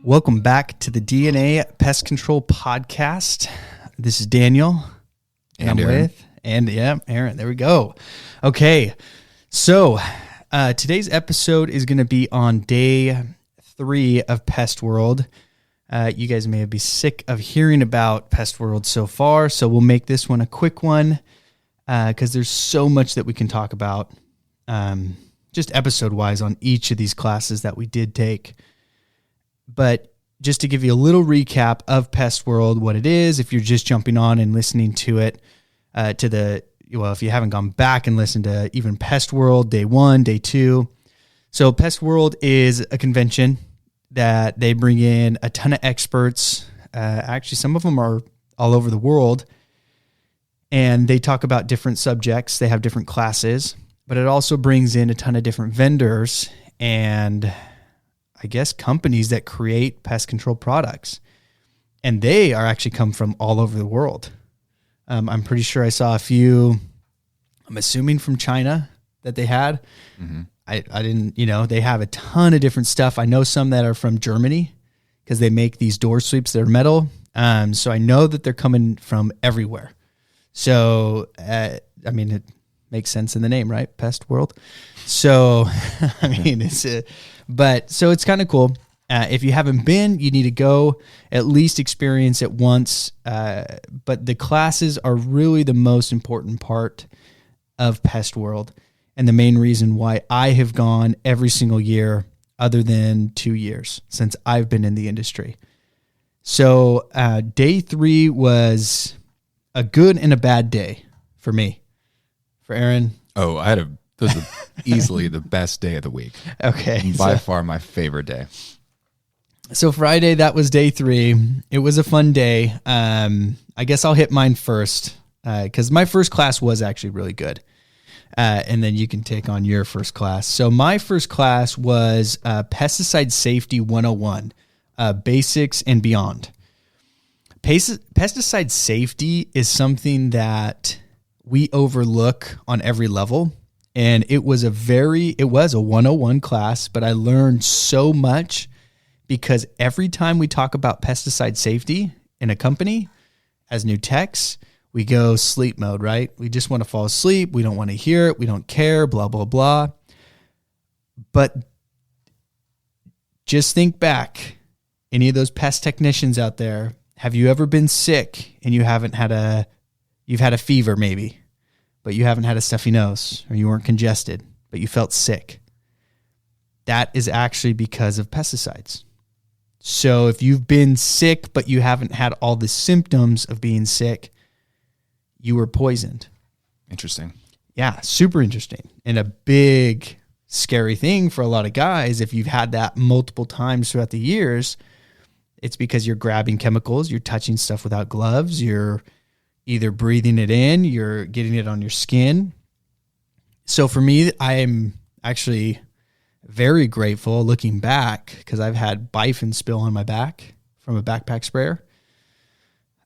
Welcome back to the DNA Pest Control Podcast. This is Daniel. And I'm Aaron. Aaron. There we go. Okay, so today's episode is going to be on day 3 of Pest World. You guys may be sick of hearing about Pest World so far, so we'll make this one a quick one because there's so much that we can talk about just episode-wise on each of these classes that we did take. But just to give you a little recap of Pest World, what it is, if you're just jumping on and listening to it, if you haven't gone back and listened to even Pest World, day 1, day 2. So Pest World is a convention that they bring in a ton of experts. Actually, some of them are all over the world, and they talk about different subjects. They have different classes, but it also brings in a ton of different vendors and I guess companies that create pest control products, and they are actually come from all over the world. I'm pretty sure I saw a few, I'm assuming from China that they had. Mm-hmm. I didn't, they have a ton of different stuff. I know some that are from Germany because they make these door sweeps that are metal. So I know that they're coming from everywhere. So, it makes sense in the name, right? Pest World. So, so it's kind of cool. If you haven't been, you need to go at least experience it once. But the classes are really the most important part of Pest World, and the main reason why I have gone every single year other than 2 years since I've been in the industry. So day 3 was a good and a bad day for me. For Aaron? Oh, this was easily the best day of the week. Okay. By far my favorite day. So Friday, that was day 3. It was a fun day. I guess I'll hit mine first because my first class was actually really good. And then you can take on your first class. So my first class was Pesticide Safety 101, Basics and Beyond. Pesticide safety is something that we overlook on every level. And it was a 101 class, but I learned so much because every time we talk about pesticide safety in a company as new techs, we go sleep mode, right? We just want to fall asleep. We don't want to hear it. We don't care, blah, blah, blah. But just think back. Any of those pest technicians out there, have you ever been sick and you've had a fever maybe, but you haven't had a stuffy nose, or you weren't congested, but you felt sick? That is actually because of pesticides. So if you've been sick, but you haven't had all the symptoms of being sick, you were poisoned. Interesting. Yeah, super interesting. And a big, scary thing for a lot of guys, if you've had that multiple times throughout the years, it's because you're grabbing chemicals, you're touching stuff without gloves, you're either breathing it in, you're getting it on your skin. So for me, I'm actually very grateful looking back because I've had bifin spill on my back from a backpack sprayer.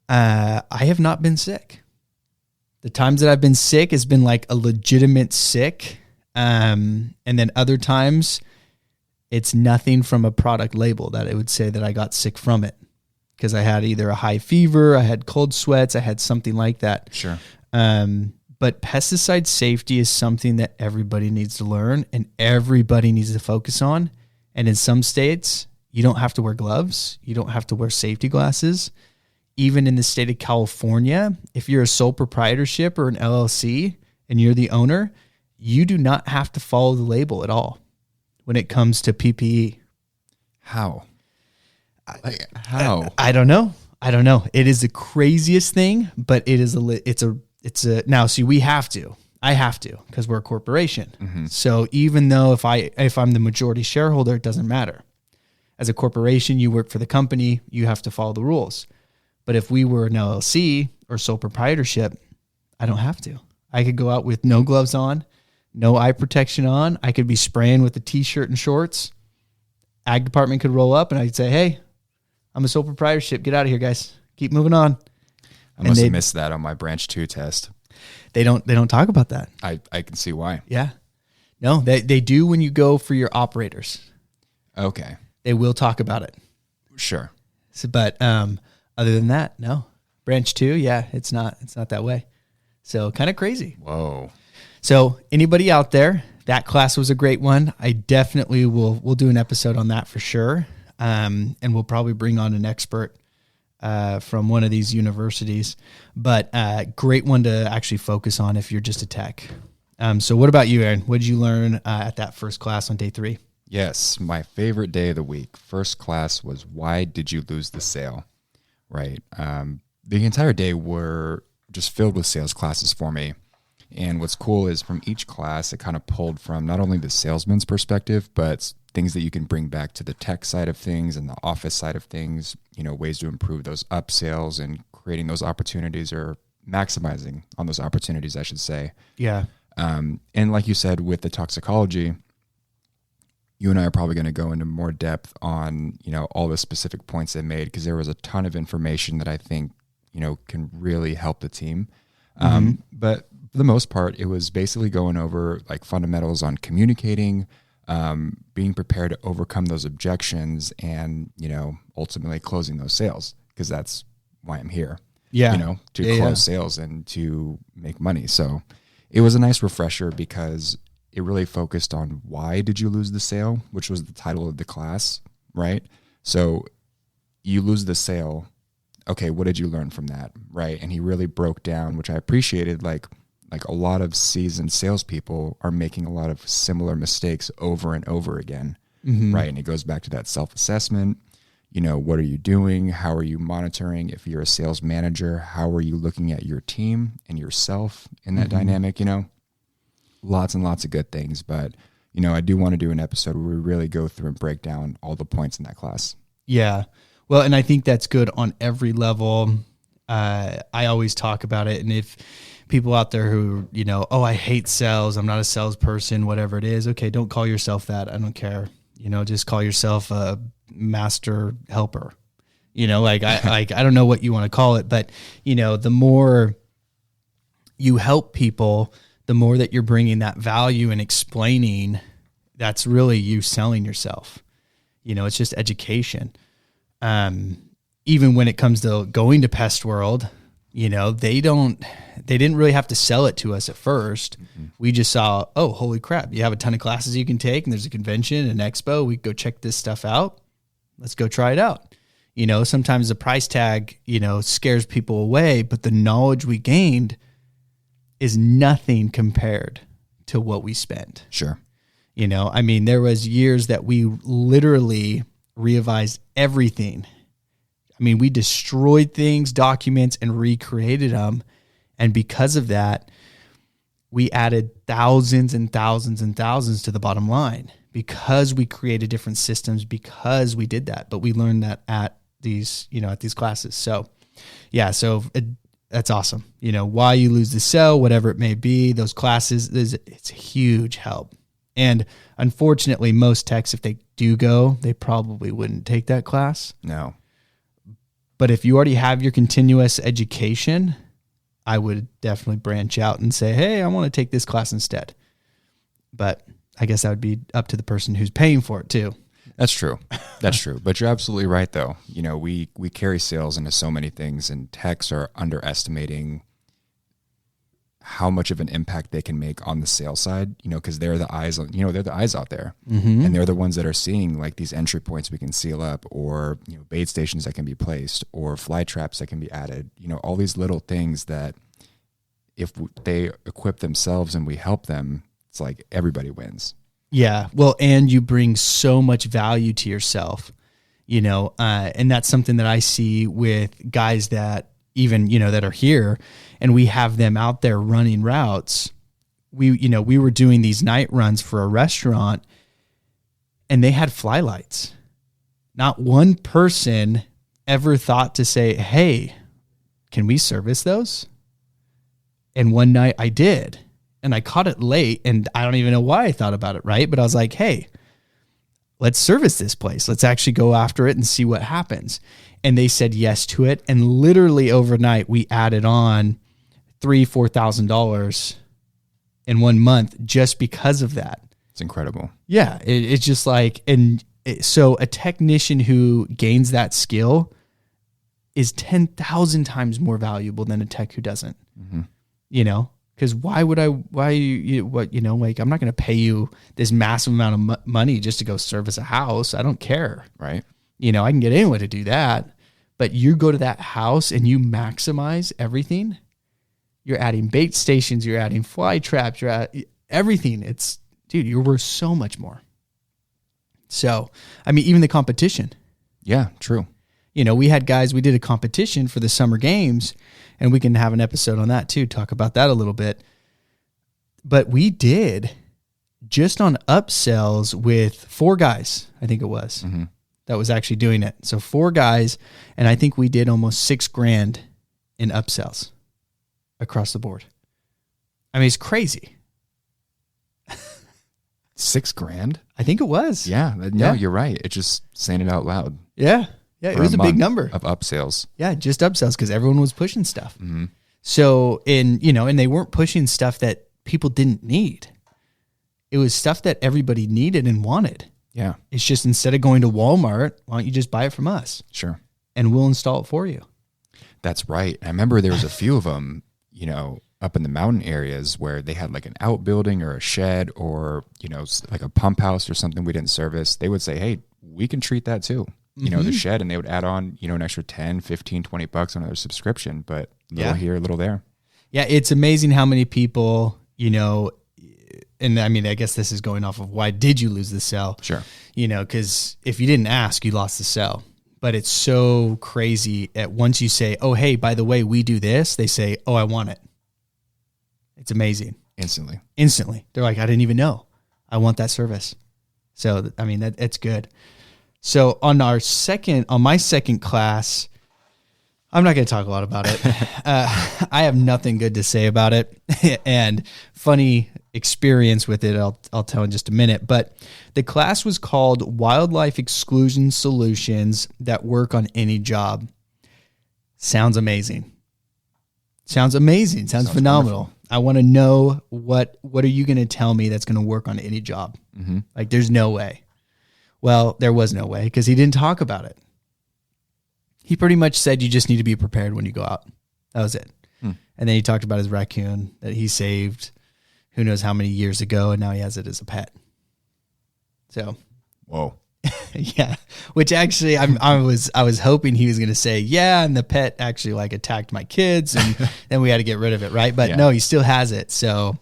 I have not been sick. The times that I've been sick has been like a legitimate sick. And then other times it's nothing from a product label that it would say that I got sick from it. Because I had either a high fever, I had cold sweats, I had something like that. Sure. But pesticide safety is something that everybody needs to learn and everybody needs to focus on. And in some states, you don't have to wear gloves. You don't have to wear safety glasses. Even in the state of California, if you're a sole proprietorship or an LLC and you're the owner, you do not have to follow the label at all when it comes to PPE. How? How? I don't know. It is the craziest thing, but now see, I have to, because we're a corporation. Mm-hmm. So even though if I'm the majority shareholder, it doesn't matter. As a corporation, you work for the company, you have to follow the rules. But if we were an LLC or sole proprietorship, I don't have to. I could go out with no gloves on, no eye protection on. I could be spraying with a t-shirt and shorts. Ag department could roll up and I could say, hey, I'm a sole proprietorship. Get out of here, guys. Keep moving on. I must have missed that on my branch 2 test. They don't talk about that. I can see why. Yeah. No, they do when you go for your operators. Okay. They will talk about it. Sure. So, but other than that, no. Branch 2, yeah, it's not that way. So kind of crazy. Whoa. So anybody out there, that class was a great one. I definitely we'll do an episode on that for sure. And we'll probably bring on an expert from one of these universities. But great one to actually focus on if you're just a tech. So what about you, Aaron? What did you learn at that first class on day 3? Yes, my favorite day of the week. First class was why did you lose the sale? Right. The entire day were just filled with sales classes for me. And what's cool is from each class, it kind of pulled from not only the salesman's perspective, but things that you can bring back to the tech side of things and the office side of things, ways to improve those upsells and creating those opportunities or maximizing on those opportunities, I should say. Yeah. And like you said, with the toxicology, you and I are probably going to go into more depth on, all the specific points they made, because there was a ton of information that I think, can really help the team. But for the most part, it was basically going over like fundamentals on communicating, being prepared to overcome those objections and, ultimately closing those sales, because that's why I'm here, to close sales and to make money. So it was a nice refresher because it really focused on why did you lose the sale, which was the title of the class, right? So you lose the sale. Okay, what did you learn from that, right? And he really broke down, which I appreciated, like a lot of seasoned salespeople are making a lot of similar mistakes over and over again, right? And it goes back to that self-assessment. What are you doing? How are you monitoring? If you're a sales manager, how are you looking at your team and yourself in that dynamic? Lots and lots of good things. But, I do want to do an episode where we really go through and break down all the points in that class. Yeah. Well, and I think that's good on every level. I always talk about it. And if people out there who, I hate sales, I'm not a salesperson, whatever it is. Okay, don't call yourself that. I don't care. Just call yourself a master helper. I don't know what you want to call it, but the more you help people, the more that you're bringing that value and explaining, that's really you selling yourself. It's just education. Even when it comes to going to Pest World, they didn't really have to sell it to us at first. We just saw, oh, holy crap, you have a ton of classes you can take, and there's a convention, an expo. We go check this stuff out. Let's go try it out. Sometimes the price tag, scares people away, but the knowledge we gained is nothing compared to what we spent. Sure. There was years that we literally revised everything. We destroyed things, documents, and recreated them. And because of that, we added thousands and thousands and thousands to the bottom line because we created different systems, because we did that. But we learned that at these classes. So yeah, that's awesome. Why you lose the sale, whatever it may be, those classes, it's a huge help. And unfortunately, most techs, if they do go, they probably wouldn't take that class. No. But if you already have your continuous education, I would definitely branch out and say, hey, I want to take this class instead. But I guess that would be up to the person who's paying for it too. That's true. That's true. But you're absolutely right, though. We carry sales into so many things, and techs are underestimating how much of an impact they can make on the sales side, because they're the eyes, they're the eyes out there, and they're the ones that are seeing like these entry points we can seal up, or, bait stations that can be placed, or fly traps that can be added, all these little things that if they equip themselves and we help them, it's like everybody wins. Yeah. Well, and you bring so much value to yourself, and that's something that I see with guys that even, that are here, and we have them out there running routes. We were doing these night runs for a restaurant, and they had fly lights. Not one person ever thought to say, hey, can we service those? And one night I did, and I caught it late, and I don't even know why I thought about it, right? But I was like, hey, let's service this place. Let's actually go after it and see what happens. And they said yes to it. And literally overnight, we added on $3,000-$4,000 in 1 month just because of that. It's incredible. Yeah. It's just like, and So a technician who gains that skill is 10,000 times more valuable than a tech who doesn't. Mm-hmm. You know, because like, I'm not going to pay you this massive amount of money just to go service a house. I don't care. Right. You know, I can get anyone to do that. But you go to that house and you maximize everything. You're adding bait stations, you're adding fly traps, you're at everything. Dude, you're worth so much more. So, I mean, even the competition. Yeah, true. You know, we did a competition for the summer games, and we can have an episode on that too, talk about that a little bit. But we did just on upsells with 4 guys, I think it was, that was actually doing it. So 4 guys, and I think we did almost $6,000 in upsells across the board. I mean, it's crazy. $6,000? I think it was. Yeah. No, you're right. It's just saying it out loud. Yeah. Yeah. It was a big number of upsells. Yeah. Just upsells because everyone was pushing stuff. Mm-hmm. So and they weren't pushing stuff that people didn't need. It was stuff that everybody needed and wanted. Yeah. It's just instead of going to Walmart, why don't you just buy it from us? Sure. And we'll install it for you. That's right. I remember there was a few of them, up in the mountain areas where they had like an outbuilding or a shed or, like a pump house or something we didn't service. They would say, hey, we can treat that too. The shed, and they would add on, an extra 10, 15, $20 on their subscription, but little here, little there. Yeah. It's amazing how many people, and I mean, I guess this is going off of why did you lose the sale? Sure. Because if you didn't ask, you lost the sale. But it's so crazy at once you say, oh, hey, by the way, we do this. They say, oh, I want it. It's amazing. Instantly. They're like, I didn't even know. I want that service. So, I mean, that's good. So on my second class, I'm not going to talk a lot about it. I have nothing good to say about it. And funny experience with it, I'll tell in just a minute. But the class was called Wildlife Exclusion Solutions That Work on Any Job. Sounds amazing. Sounds phenomenal. Wonderful. I want to know what are you going to tell me that's going to work on any job? Mm-hmm. Like, there's no way. Well, there was no way because he didn't talk about it. He pretty much said you just need to be prepared when you go out. That was it. And then he talked about his raccoon that he saved who knows how many years ago, and now he has it as a pet. So, whoa. Yeah, which actually I was hoping he was going to say, yeah, and the pet actually like attacked my kids, and then we had to get rid of it, right? But no, he still has it. So,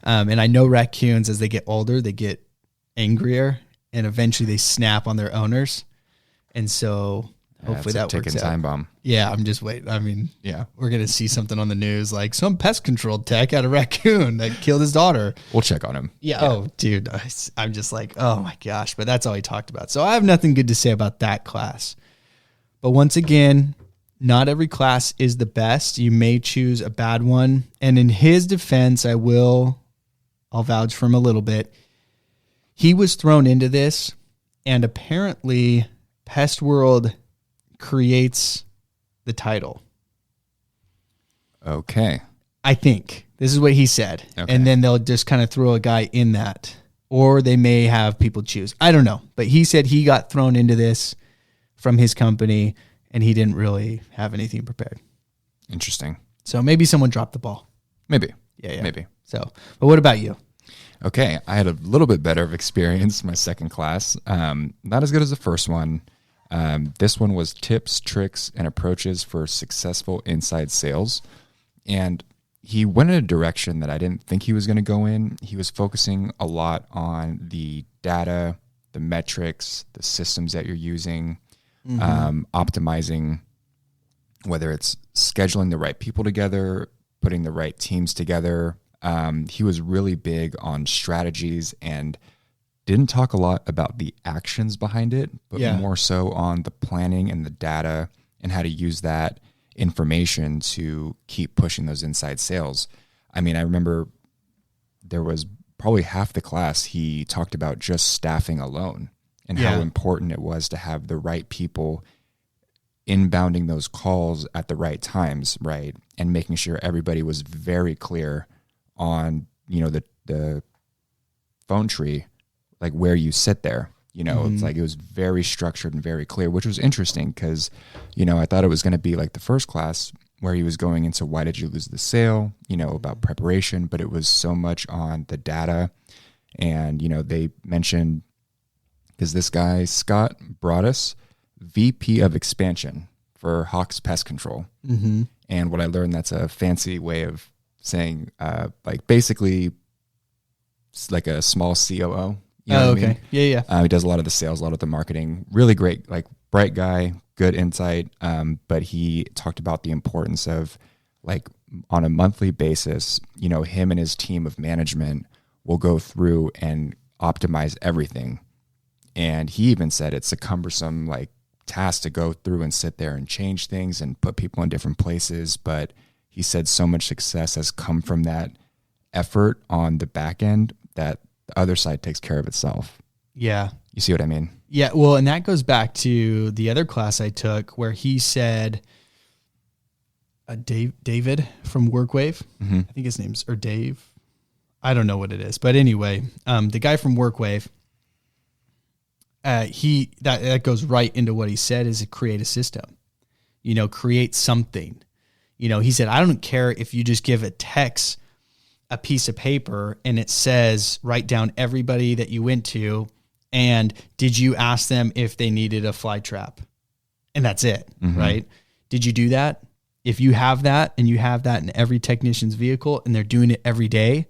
and I know raccoons as they get older, they get angrier, and eventually they snap on their owners, and so hopefully that works out. Time bomb. Yeah, I'm just waiting. I mean, we're going to see something on the news like some pest control tech had a raccoon that killed his daughter. We'll check on him. Yeah. Oh, dude. I'm just like, oh my gosh. But that's all he talked about. So I have nothing good to say about that class. But once again, not every class is the best. You may choose a bad one. And in his defense, I'll vouch for him a little bit. He was thrown into this, and apparently Pest World creates the title. Okay. I think this is what he said. Okay. And then they'll just kind of throw a guy in that, or they may have people choose. I don't know, but he said he got thrown into this from his company and he didn't really have anything prepared. Interesting. So maybe someone dropped the ball. Maybe. Yeah. Maybe. So, but what about you? Okay. I had a little bit better of experience my second class. Not as good as the first one. This one was tips, tricks, and approaches for successful inside sales. And he went in a direction that I didn't think he was going to go in. He was focusing a lot on the data, the metrics, the systems that you're using, optimizing, whether it's scheduling the right people together, putting the right teams together. He was really big on strategies and didn't talk a lot about the actions behind it, but more so on the planning and the data and how to use that information to keep pushing those inside sales. I mean, I remember there was probably half the class he talked about just staffing alone and how important it was to have the right people inbounding those calls at the right times, right? And making sure everybody was very clear on, the phone tree, like where you sit there, You know, it's like it was very structured and very clear, which was interesting because, you know, I thought it was going to be like the first class where he was going into why did you lose the sale, you know, about preparation, but it was so much on the data. And, you know, they mentioned, because this guy, Scott Broadus, VP of expansion for Hawks Pest Control. Mm-hmm. And what I learned, that's a fancy way of saying, like basically it's like a small COO. You know what I mean? Yeah. He does a lot of the sales, a lot of the marketing. Really great, like bright guy, good insight. But he talked about the importance of, like, on a monthly basis, you know, him and his team of management will go through and optimize everything. And he even said it's a cumbersome, like, task to go through and sit there and change things and put people in different places. But he said so much success has come from that effort on the back end that the other side takes care of itself. Yeah. You see what I mean? Yeah. Well, and that goes back to the other class I took where he said, David from WorkWave, Mm-hmm. I think his name's, or Dave, I don't know what it is, but anyway, the guy from WorkWave, that goes right into what he said is to create a system, you know, create something. You know, he said, I don't care if you just give a text a piece of paper and it says, write down everybody that you went to and did you ask them if they needed a fly trap? And that's it, right? Did you do that? If you have that and you have that in every technician's vehicle and they're doing it every day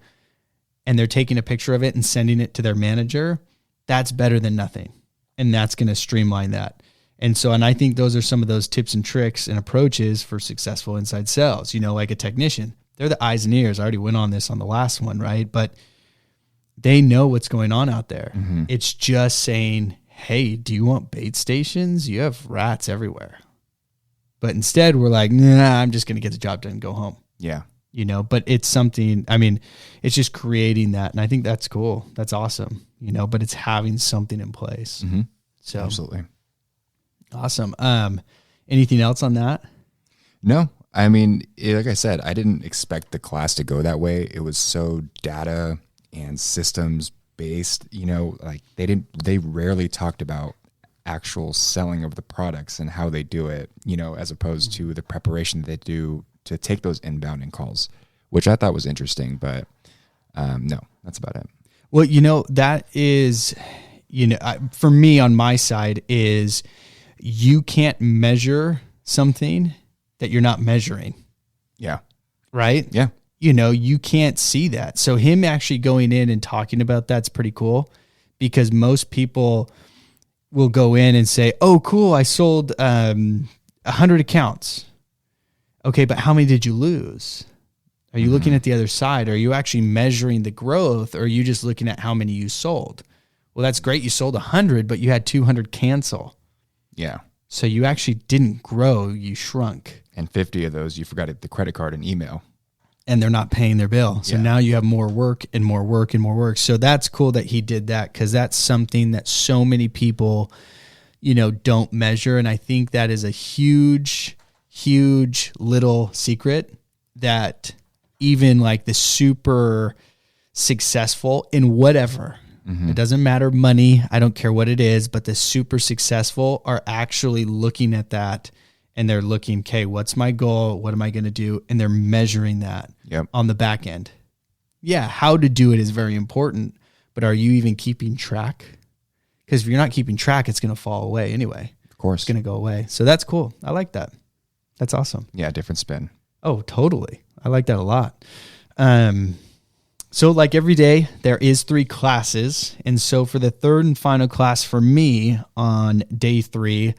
and they're taking a picture of it and sending it to their manager, that's better than nothing. And that's going to streamline that. And so, and I think those are some of those tips and tricks and approaches for successful inside sales, you know, like a technician. They're the eyes and ears. I already went on this on the last one, right? But they know what's going on out there. It's just saying, hey, do you want bait stations? You have rats everywhere. But instead we're like, nah, I'm just going to get the job done and go home. Yeah. You know, but it's something, I mean, it's just creating that. And I think that's cool. That's awesome, you know, but it's having something in place. So Absolutely. Awesome. Anything else on that? No, I mean, like I said, I didn't expect the class to go that way. It was so data and systems based, you know, like they rarely talked about actual selling of the products and how they do it, you know, as opposed to the preparation they do to take those inbound calls, which I thought was interesting, but no, that's about it. Well, you know, that is, you know, for me on my side is you can't measure something that you're not measuring. Yeah. Right? Yeah. You know, you can't see that. So him actually going in and talking about that's pretty cool because most people will go in and say, oh, cool, I sold 100 accounts. Okay, but how many did you lose? Are you looking at the other side? Are you actually measuring the growth or are you just looking at how many you sold? Well, that's great. You sold 100, but you had 200 cancel. Yeah. So you actually didn't grow, you shrunk. And 50 of those, you forgot the credit card and email. And they're not paying their bill. So now you have more work and more work and more work. So that's cool that he did that because that's something that so many people, you know, don't measure. And I think that is a huge, huge little secret that even like the super successful in whatever, it doesn't matter money, I don't care what it is, but the super successful are actually looking at that and they're looking, okay, what's my goal? What am I going to do? And they're measuring that on the back end. Yeah, how to do it is very important, but are you even keeping track? Because if you're not keeping track, it's going to fall away anyway. Of course. It's going to go away. So that's cool. I like that. That's awesome. Yeah, different spin. Oh, totally. I like that a lot. So like every day there is 3 classes. And so for the third and final class for me on day 3,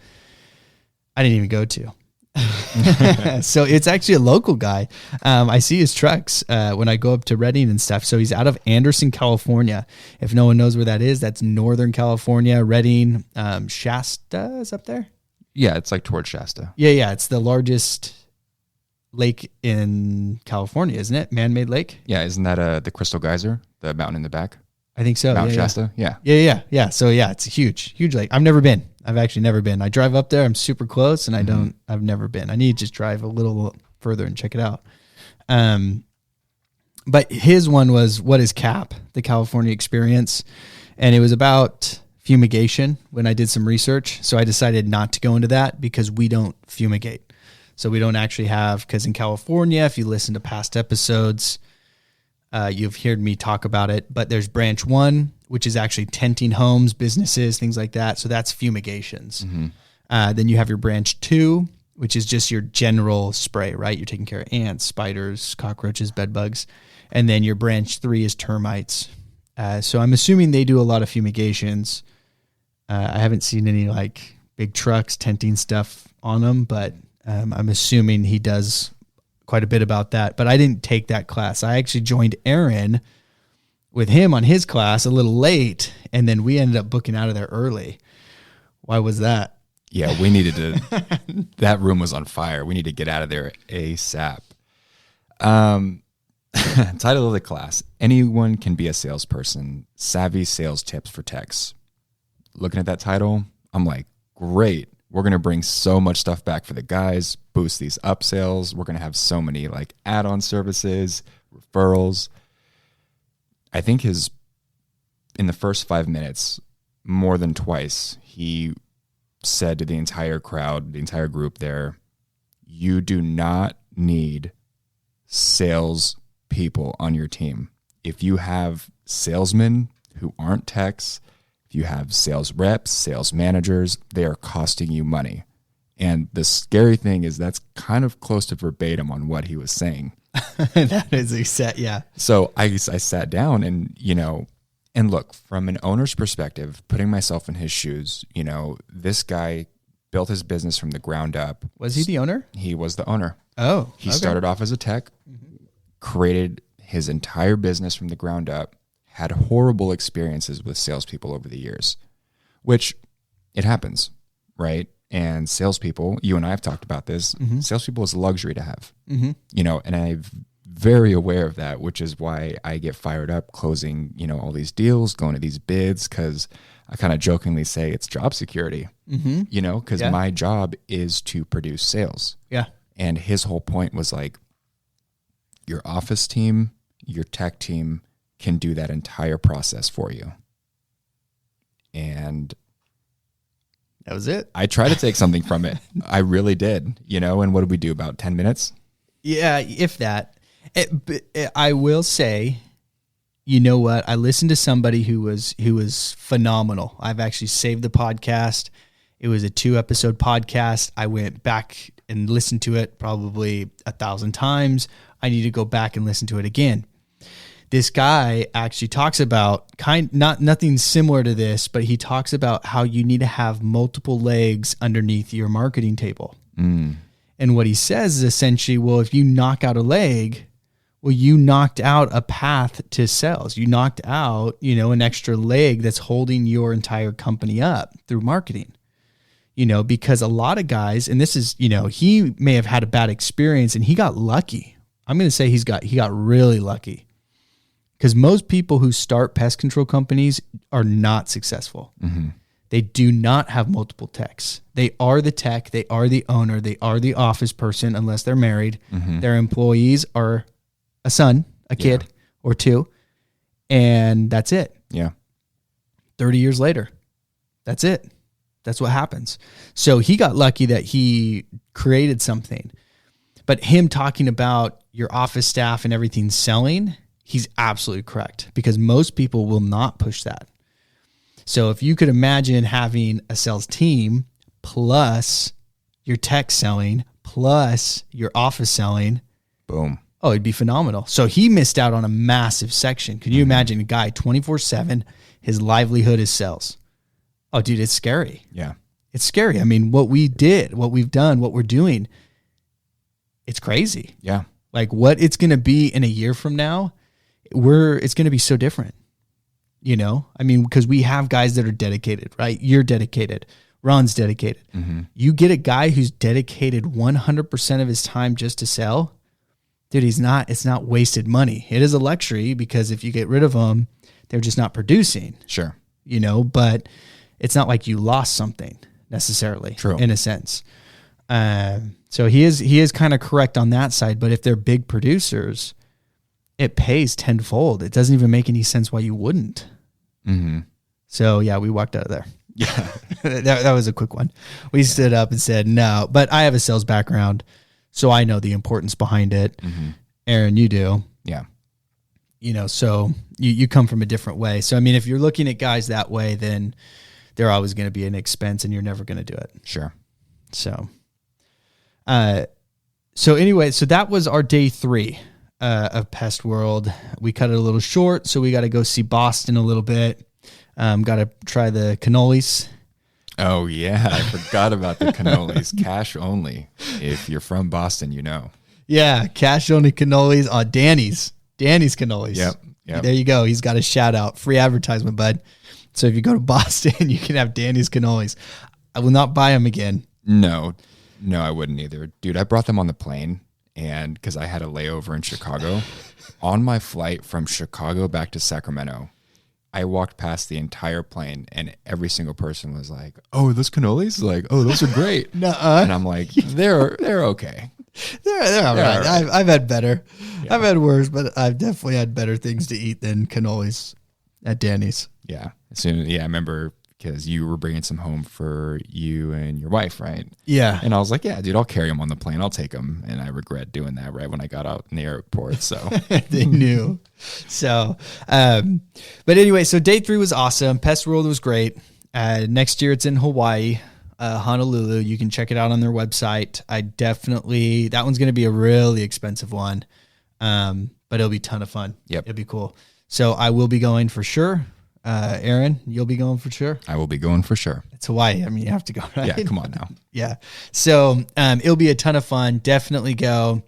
I didn't even go to. So it's actually a local guy. I see his trucks when I go up to Redding and stuff. So he's out of Anderson, California. If no one knows where that is, that's Northern California. Redding, Shasta is up there. Yeah, it's like towards Shasta. Yeah. It's the largest lake in California, isn't it? Man-made lake. Yeah, isn't that the Crystal Geyser, the mountain in the back? I think so. Mount Shasta. Yeah. Yeah. So yeah, it's a huge lake. I've never been. I've actually never been. I drive up there. I'm super close, and I've never been. I need to just drive a little further and check it out. But his one was what is CAP, the California Experience, and it was about fumigation when I did some research. So I decided not to go into that because we don't fumigate. So we don't actually have, because in California, if you listen to past episodes, you've heard me talk about it, but there's branch 1, which is actually tenting homes, businesses, things like that. So that's fumigations. Then you have your branch 2, which is just your general spray, right? You're taking care of ants, spiders, cockroaches, bed bugs. And then your branch 3 is termites. So I'm assuming they do a lot of fumigations. I haven't seen any like big trucks tenting stuff on them, but I'm assuming he does quite a bit about that. But I didn't take that class. I actually joined Aaron with him on his class a little late, and then we ended up booking out of there early. Why was that? Yeah, we needed to, that room was on fire. We need to get out of there ASAP. Title of the class, Anyone Can Be a Salesperson, Savvy Sales Tips for Techs. Looking at that title, I'm like, great. We're going to bring so much stuff back for the guys, boost these upsells. We're going to have so many like add-on services, referrals. I think in the first 5 minutes, more than twice, he said to the entire crowd, the entire group there, you do not need sales people on your team. If you have salesmen who aren't techs, if you have sales reps, sales managers, they are costing you money. And the scary thing is that's kind of close to verbatim on what he was saying. That is a set, yeah. So I sat down and, and look, from an owner's perspective, putting myself in his shoes, this guy built his business from the ground up. Was he the owner? He was the owner. Oh, he started off as a tech, created his entire business from the ground up, had horrible experiences with salespeople over the years, which it happens, right? And salespeople, you and I have talked about this, salespeople is a luxury to have, and I'm very aware of that, which is why I get fired up closing, all these deals, going to these bids, because I kind of jokingly say it's job security, because my job is to produce sales. Yeah. And his whole point was like, your office team, your tech team can do that entire process for you. And that was it. I tried to take something from it. I really did, and what did we do, about 10 minutes? Yeah, if that. I will say, you know what? I listened to somebody who was phenomenal. I've actually saved the podcast. It was a 2-episode podcast. I went back and listened to it probably 1,000 times. I need to go back and listen to it again. This guy actually talks about nothing similar to this, but he talks about how you need to have multiple legs underneath your marketing table. And what he says is essentially, well, if you knock out a leg, well, you knocked out a path to sales. You knocked out, an extra leg that's holding your entire company up through marketing. Because a lot of guys, and this is, he may have had a bad experience and he got lucky. I'm going to say he got really lucky. Because most people who start pest control companies are not successful. They do not have multiple techs. They are the tech. They are the owner. They are the office person, unless they're married. Their employees are a son, a kid, or 2. And that's it. Yeah. 30 years later, that's it. That's what happens. So he got lucky that he created something. But him talking about your office staff and everything selling, he's absolutely correct, because most people will not push that. So if you could imagine having a sales team plus your tech selling plus your office selling, boom. Oh, it'd be phenomenal. So he missed out on a massive section. Could you imagine a guy 24/7, his livelihood is sales? Oh, dude, it's scary. Yeah. It's scary. I mean, what we did, what we've done, what we're doing, it's crazy. Yeah. Like what it's going to be in a year from now, it's going to be so different. I mean, because we have guys that are dedicated, right? You're dedicated. Ron's dedicated. You get a guy who's dedicated 100% of his time just to sell, dude, it's not wasted money. It is a luxury because if you get rid of them, they're just not producing. Sure. But it's not like you lost something necessarily. True. In a sense. So he is kind of correct on that side, but if they're big producers, it pays tenfold. It doesn't even make any sense why you wouldn't. So yeah, we walked out of there. Yeah. that was a quick one. We stood up and said no, but I have a sales background, so I know the importance behind it. Mm-hmm. Aaron, you do. Yeah. So you come from a different way. So, I mean, if you're looking at guys that way, then they're always going to be an expense and you're never going to do it. Sure. So anyway, so that was our day 3 of Pest World. We cut it a little short, so we got to go see Boston a little bit. Got to try the cannolis. Oh, yeah. I forgot about the cannolis. Cash only. If you're from Boston, you know. Yeah, cash only cannolis on Danny's cannolis. Yep. There you go. He's got a shout out. Free advertisement, bud. So if you go to Boston, you can have Danny's cannolis. I will not buy them again. No, I wouldn't either. Dude, I brought them on the plane, and because I had a layover in Chicago. On my flight from Chicago back to Sacramento, I walked past the entire plane, and every single person was like, "Oh, those cannolis? Like, oh, those are great." Nuh-uh. And I'm like, "They're okay. They're all right. Right. I've had better. Yeah. I've had worse, but I've definitely had better things to eat than cannolis at Danny's." Yeah. I remember because you were bringing some home for you and your wife, right? Yeah. And I was like, "Yeah, dude, I'll carry them on the plane. I'll take them." And I regret doing that right when I got out in the airport. So they knew. So, but anyway, so day 3 was awesome. Pest World was great. Next year it's in Hawaii, Honolulu. You can check it out on their website. That one's going to be a really expensive one. But it'll be a ton of fun. Yep. It'll be cool. So I will be going for sure. Aaron, you'll be going for sure. I will be going for sure. It's Hawaii. I mean, you have to go, right? Yeah, come on now. Yeah. So it'll be a ton of fun. Definitely go.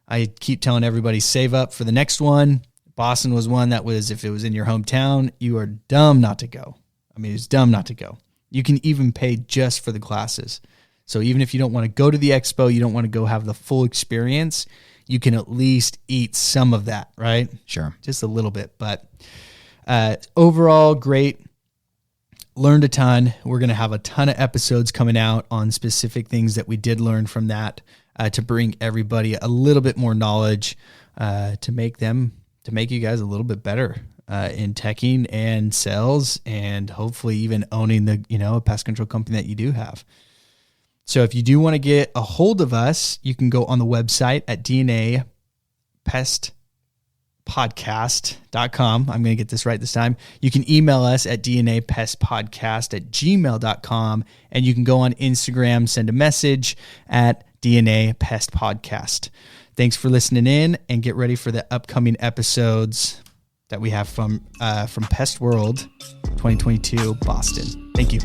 I keep telling everybody, save up for the next one. Boston was one that was, if it was in your hometown, you are dumb not to go. I mean, it's dumb not to go. You can even pay just for the classes. So even if you don't want to go to the expo, you don't want to go have the full experience, you can at least eat some of that, right? Sure. Just a little bit. But overall, great. Learned a ton. We're going to have a ton of episodes coming out on specific things that we did learn from that to bring everybody a little bit more knowledge to make you guys a little bit better in teching and sales and hopefully even owning a pest control company that you do have. So if you do want to get a hold of us, you can go on the website at dnapestpodcast.com. I'm going to get this right this time. You can email us at dnapestpodcast@gmail.com, and you can go on Instagram, send a message at dnapestpodcast. Thanks for listening in, and get ready for the upcoming episodes that we have from Pest World 2022 Boston. Thank you.